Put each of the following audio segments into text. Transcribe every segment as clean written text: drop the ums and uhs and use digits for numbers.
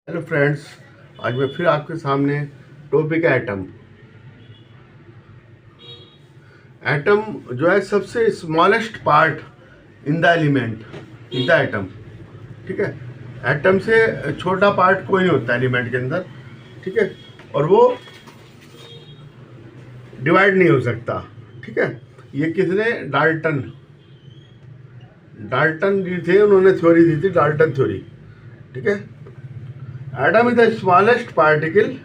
Hello friends, आज मैं फिर आपके सामने टॉपिक है एटम। एटम जो है सबसे smallest part in the element, in the atom. ठीक है, एटम से छोटा पार्ट कोई नहीं होता एलिमेंट के अंदर। ठीक है, और वो डिवाइड नहीं हो सकता। ठीक है, ये किसने, डाल्टन डाल्टन जी थे, उन्होंने थ्योरी दी थी, डाल्टन थ्योरी। ठीक है, atom is the smallest particle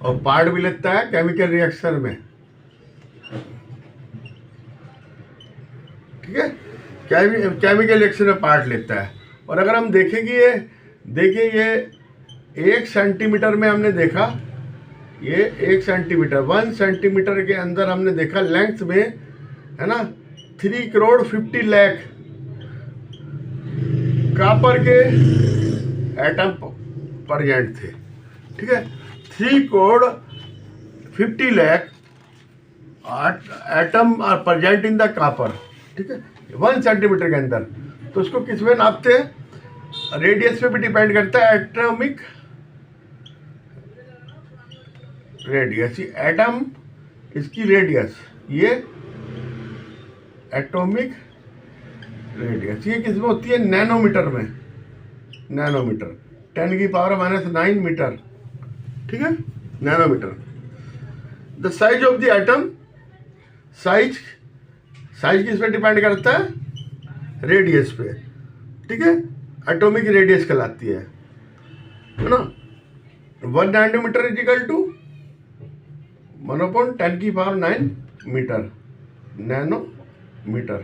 और पार्ट भी लगता है केमिकल रिएक्शन में। ठीक है, केमिकल रिएक्शन में पार्ट लेता है। और अगर हम देखेंगे देखिए ये 1 सेंटीमीटर में हमने देखा, ये 1 सेंटीमीटर, 1 सेंटीमीटर के अंदर हमने देखा लेंथ में, है ना, 3,50,00,000 कॉपर के एटम प्रेजेंट थे। ठीक है, 3,50,00,000 atom are present in the copper. ठीक है, 1 सेंटीमीटर के अंदर। तो उसको किस में नापते हैं, रेडियस पे भी डिपेंड करता है, एटॉमिक रेडियस। एटम इसकी रेडियस, ये एटॉमिक रेडियस, ये किस में होती है, नैनोमीटर में। Nanometre 10⁻⁻⁹ metre. ठीक है, nanometre. The size of the atom, size किस पे डिपेंड करता है, रेडियस पे। ठीक है, एटॉमिक रेडियस कहलाती है ना। 1 nanometre is equal to 1/10⁹ metre, nanometre.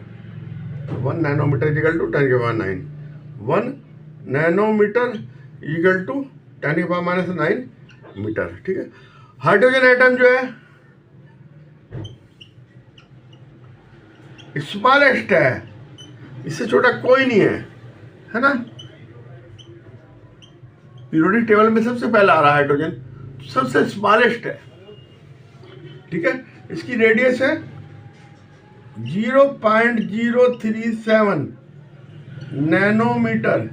1 nanometre is equal to 10⁹ 1 nanometre is equal to 10⁻⁹ metre. ठीक है, हाइड्रोजन एटम जो है स्मॉलेस्ट है, इससे छोटा कोई नहीं है ना। पीरियोडिक टेबल में सबसे पहला आ रहा है हाइड्रोजन, सबसे स्मॉलेस्ट है। ठीक है, इसकी रेडियस है 0.037 nanometre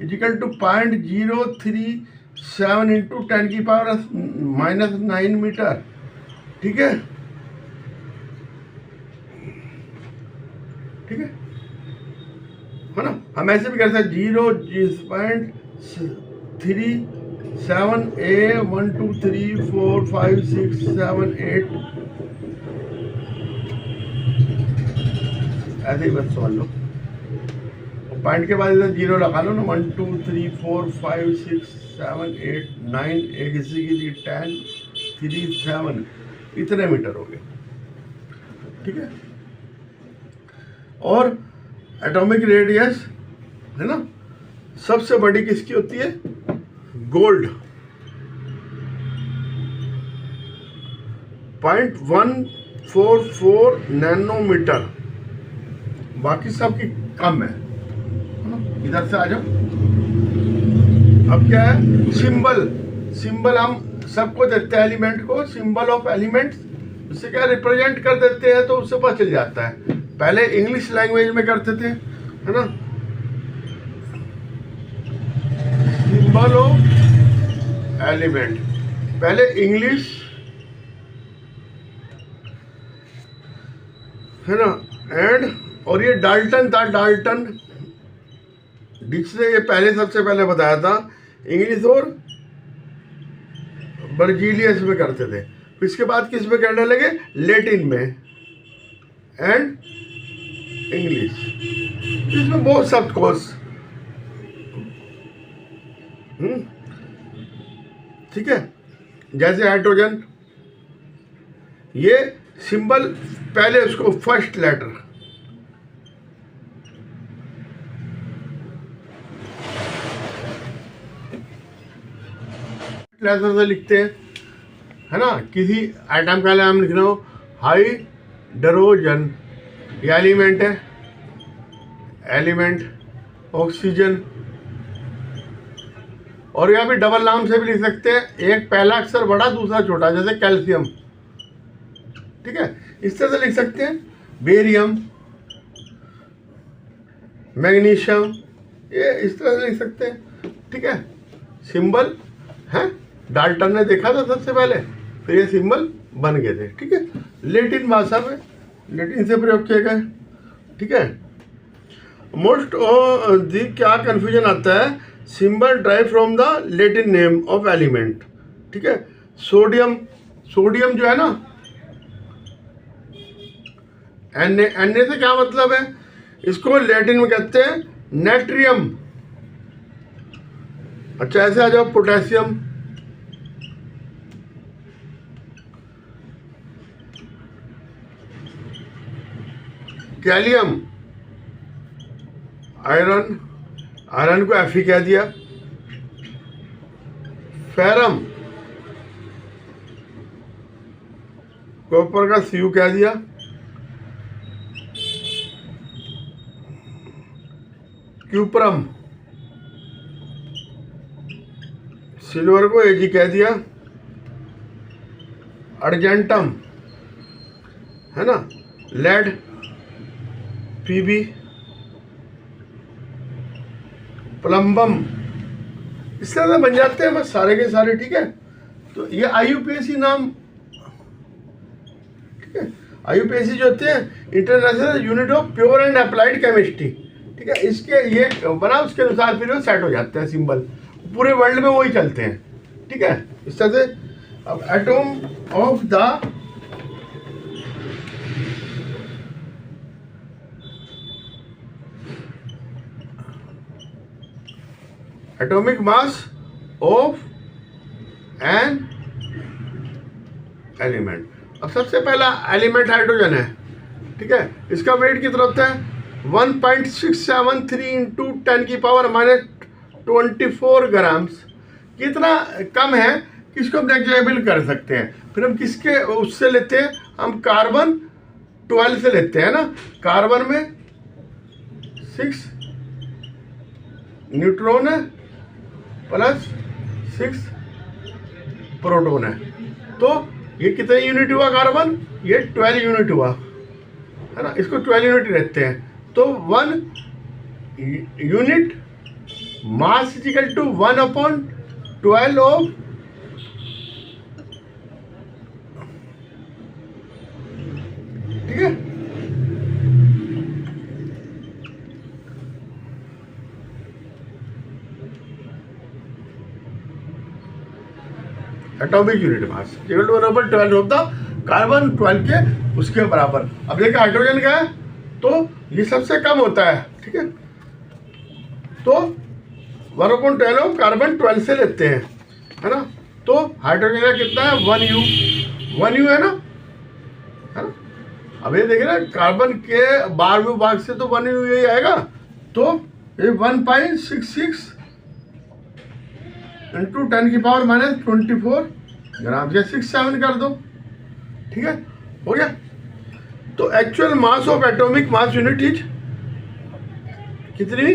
is equal to 0.037 into 10⁻⁹ metre. ठीक है, ठीक है ना। हम ऐसे भी कर सकते हैं 0.37 A 1 2 3 4 5 6 7 8, ऐसे ही बस सॉल्व लो। पॉइंट के बाद इधर 0 लगा लो ना, 1 2 3 4 5 6 7 8 9, एक इसी की 10 3 7, इतने मीटर हो गए। ठीक है, और एटॉमिक रेडियस है ना, सबसे बड़ी किसकी होती है, गोल्ड, 0.144 नैनोमीटर। बाकी सब की कम है ना। इधर से आ जाओ। अब क्या है, सिंबल हम सबको देते हैं, एलिमेंट को सिंबल ऑफ एलिमेंट्स, उससे क्या रिप्रेजेंट कर देते हैं, तो उससे पता चल जाता है। पहले इंग्लिश लैंग्वेज में करते थे, है ना, सिंबल ऑफ एलिमेंट, पहले इंग्लिश, है ना। एंड और ये डाल्टन था, डाल्टन जिसने ये पहले सबसे पहले बताया था, इंग्लिश और बर्जीलियस में करते थे। फिर इसके बाद किस में करने लगे, लेटिन में एंड इंग्लिश। इसमें बहुत शब्द कोर्स। ठीक है, जैसे हाइड्रोजन, ये सिंबल पहले उसको फर्स्ट लेटर, से लिखते हैं, है ना। किसी आइटम का नाम लिखना हो, हाइड्रोजन, ये एलिमेंट है, एलिमेंट। ऑक्सीजन, और यहाँ भी डबल नाम से भी लिख सकते हैं, एक पहला अक्षर बड़ा दूसरा छोटा, जैसे कैल्शियम, ठीक है, इस तरह से लिख सकते हैं। बेरियम, मैग्नीशियम, ये इस तरह से लिख सकते हैं, ठीक है। सिंबल है, डाल्टन ने देखा था सबसे पहले, फिर ये सिंबल बन गए थे, ठीक है। लेटिन भाषा में, लेटिन से प्रयोग किए गए, ठीक है। मोस्ट दी क्या कन्फ्यूजन आता है, symbol drive from the Latin name of element, ठीक है। सोडियम, सोडियम जो है ना, एन से क्या मतलब है, इसको लैटिन में कहते हैं नेट्रियम। अच्छा, ऐसे आ जाओ, पोटेशियम, कैलियम, आयरन, आयरन को एफ कह दिया। फेरम, कॉपर का सी कह दिया। क्यूप्रम, सिल्वर को एजी कह दिया। अर्जेंटम है ना, लेड, पीबी। प्लम्बम, इस तरह से बन जाते हैं बस सारे के सारे, ठीक है। तो ये IUPAC नाम, ठीक है। IUPAC जो होते हैं international unit of pure and applied chemistry, ठीक है, इसके ये बना, उसके अनुसार फिर वो सेट हो जाते हैं सिंबल, पूरे वर्ल्ड में वही चलते हैं, ठीक है, इस तरह से। अब atom of the atomic mass of an element. अब सबसे पहला एलिमेंट हाइड्रोजन है, ठीक है, इसका वेट कितना होता है 1.673 इंटू 10⁻⁻24 ग्राम्स। कितना कम है कि इसको हम नेग्लिजिबल कर सकते हैं। फिर हम किसके उससे लेते हैं, हम कार्बन 12 से लेते हैं ना। कार्बन में 6 न्यूट्रॉन है प्लस 6 प्रोटॉन है, तो ये कितने यूनिट हुआ कार्बन, ये 12 यूनिट हुआ, है ना, इसको 12 यूनिट रहते हैं। तो 1 unit mass is equal to 1/12 of ठीक है। Atomic unit mass equal to 1/12 of the carbon 12 के उसके बराबर। अब देखिए हाइड्रोजन का है तो ये सबसे कम होता है, ठीक है, तो 1/12 ऑफ कार्बन 12 से लेते हैं, है ना। तो हाइड्रोजन का कितना है 1U है ना। अब ये देखिए ना, कार्बन के 12वें भाग से तो 1U यही आएगा, तो ये 1.66 इंटू 10⁻⁻24 ग्राम, या 67 कर दो, ठीक है, हो गया। तो actual mass of atomic mass unit is कितनी,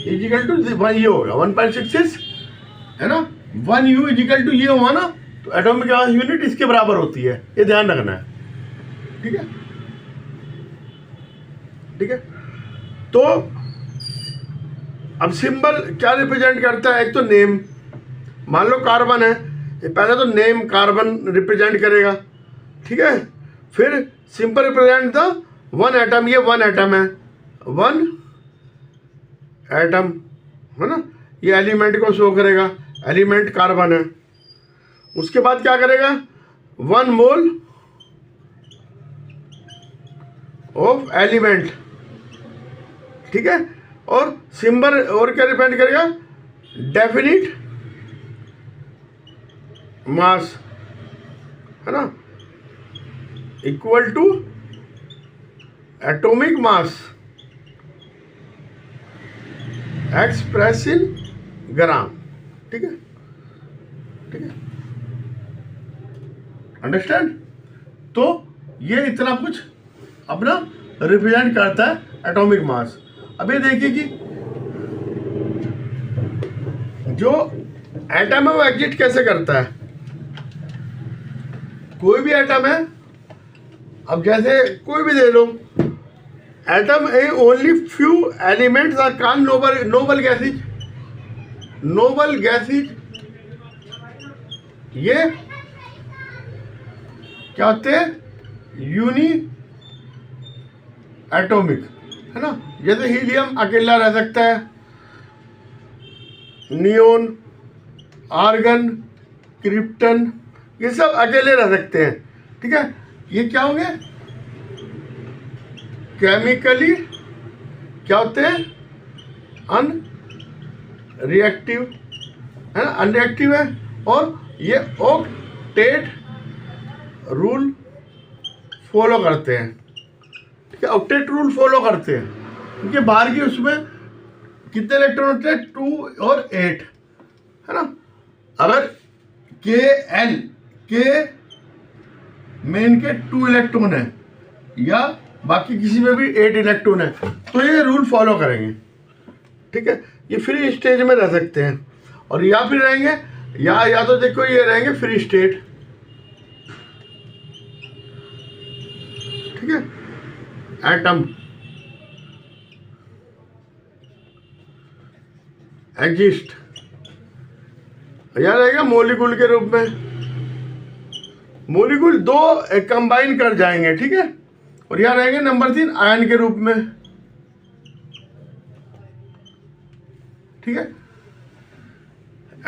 इजिकल टू 1 ये होगा 1.66 है ना। 1U इजिकल टू ये हुआ ना, तो एटॉमिक मास यूनिट इसके बराबर होती है, ये ध्यान रखना है, ठीक है, ठीक है। तो अब सिंबल क्या रिप्रेजेंट करता है, एक तो नेम, मान लो कार्बन है, ये पहले तो नेम कार्बन रिप्रेजेंट करेगा, ठीक है। फिर सिंपल रिप्रेजेंट द 1 एटम, ये 1 एटम है, 1 एटम है ना, ये एलिमेंट को शो करेगा, एलिमेंट कार्बन है। उसके बाद क्या करेगा 1 मोल ऑफ एलिमेंट, ठीक है। और सिंबल और क्या रिप्रेजेंट करेगा, डेफिनिट मास, है ना, equal to atomic mass, express in gram. ठीक है, ठीक है, अंडरस्टैंड। तो ये इतना कुछ अपना रिप्रेजेंट करता है एटॉमिक मास। अब ये देखिए कि जो एटम है वो एग्जिट कैसे करता है। कोई भी एटम है, अब जैसे कोई भी दे लो, atom a only few elements are called noble gases. Noble gases ये क्या होते हैं, यूनी एटॉमिक, है ना। जैसे हीलियम अकेला रह सकता है, नियोन, आर्गन, क्रिप्टन, ये सब अकेले रह सकते हैं। ठीक है, ये क्या होंगे, केमिकली क्या होते हैं, अनरिएक्टिव, है ना, अनरिएक्टिव है। और ये ऑक्टेट रूल फॉलो करते हैं। ठीक है, ऑक्टेट रूल फॉलो करते हैं, क्योंकि बाहर की उसमें कितने इलेक्ट्रॉन होते हैं, 2 और 8, है ना। अगर के मेन के 2 इलेक्ट्रॉन है या बाकी किसी में भी 8 इलेक्ट्रॉन है, तो ये रूल फॉलो करेंगे। ठीक है, ये फ्री स्टेज में रह सकते हैं, और या फिर रहेंगे या तो देखो ये रहेंगे फ्री स्टेट। ठीक है, एटम एग्जिस्ट, या रहेगा मोलिकुल के रूप में। मोलिकुल 2 कंबाइन कर जाएंगे। ठीक है, और यहाँ रहेंगे नंबर 3 आयन के रूप में। ठीक है,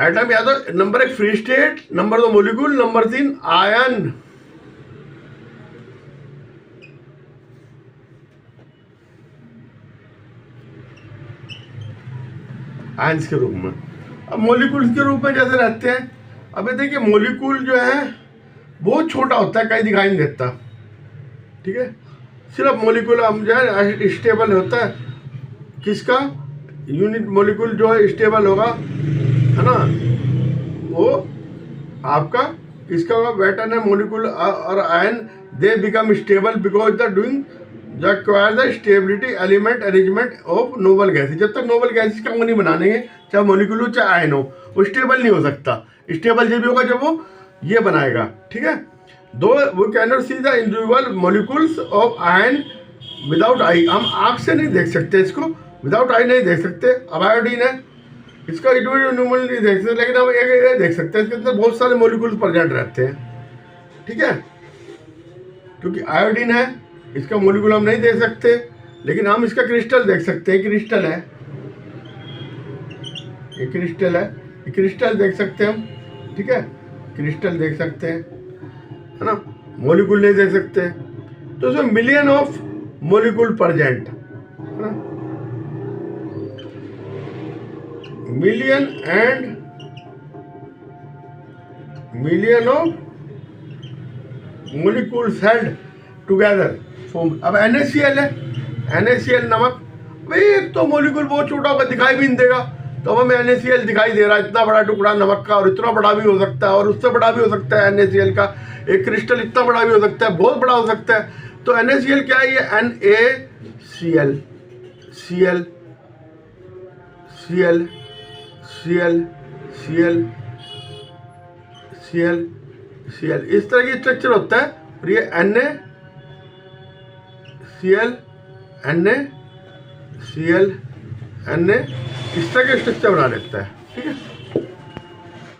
एटम या तो number 1 free state, number 2 molecule, number 3 ion. Ions के रूप में। अब मोलिकुल्स के रूप में जैसे रहते हैं, अब देखिए मोलिकुल जो है बहुत छोटा होता है, कहीं दिखाई नहीं देता। ठीक है, सिर्फ मोलिकुल हम जो है स्टेबल होता है, किसका यूनिट मोलिकुल जो है स्टेबल होगा, है ना, वो आपका किसका होगा, वेटन है मोलिकुल और ion, they become stable because the doing require the stability element arrangement of noble gases. जब तक नोबल गैसेज का वो नहीं बनाएंगे, चाहे मोलिकुल हो चाहे आयन हो, वो स्टेबल नहीं हो सकता। स्टेबल जब भी होगा जब वो ये बनाएगा। ठीक है, दो we can not see the individual molecules of ion without eye. हम आँख से नहीं देख सकते इसको, विदाउट आई नहीं देख सकते। अब आयोडीन है, इसका इंडिविजुअल नहीं देख सकते, लेकिन हम एक देख सकते हैं, इसके अंदर बहुत सारे मोलिकुल्स प्रेजेंट रहते हैं। ठीक है, क्योंकि आयोडीन है, इसका मोलिकुल हम नहीं देख सकते, लेकिन हम इसका क्रिस्टल देख सकते हैं। क्रिस्टल है, ये क्रिस्टल है, ये क्रिस्टल देख सकते हैं हम। ठीक है, क्रिस्टल देख सकते हैं, है ना, मोलिकुल नहीं देख सकते। तो इसमें मिलियन ऑफ मोलिकुल प्रेजेंट, है ना, million and million of molecules held together form. अब NaCl है, NaCl नमक, भाई एक तो मोलिकुल बहुत छोटा होगा, दिखाई भी नहीं देगा, तो हमें NaCl दिखाई दे रहा है, इतना बड़ा टुकड़ा नमक का, और इतना बड़ा भी हो सकता है और उससे बड़ा भी हो सकता है। NaCl का एक क्रिस्टल इतना बड़ा भी हो सकता है, बहुत बड़ा हो सकता है। तो NaCl क्या है, ये NaCl, Cl Cl Cl Cl Cl Cl इस तरह की स्ट्रक्चर होता है। और ये NaCl NaCl Na इस तरह के स्ट्रक्चर बना लेता है। ठीक है।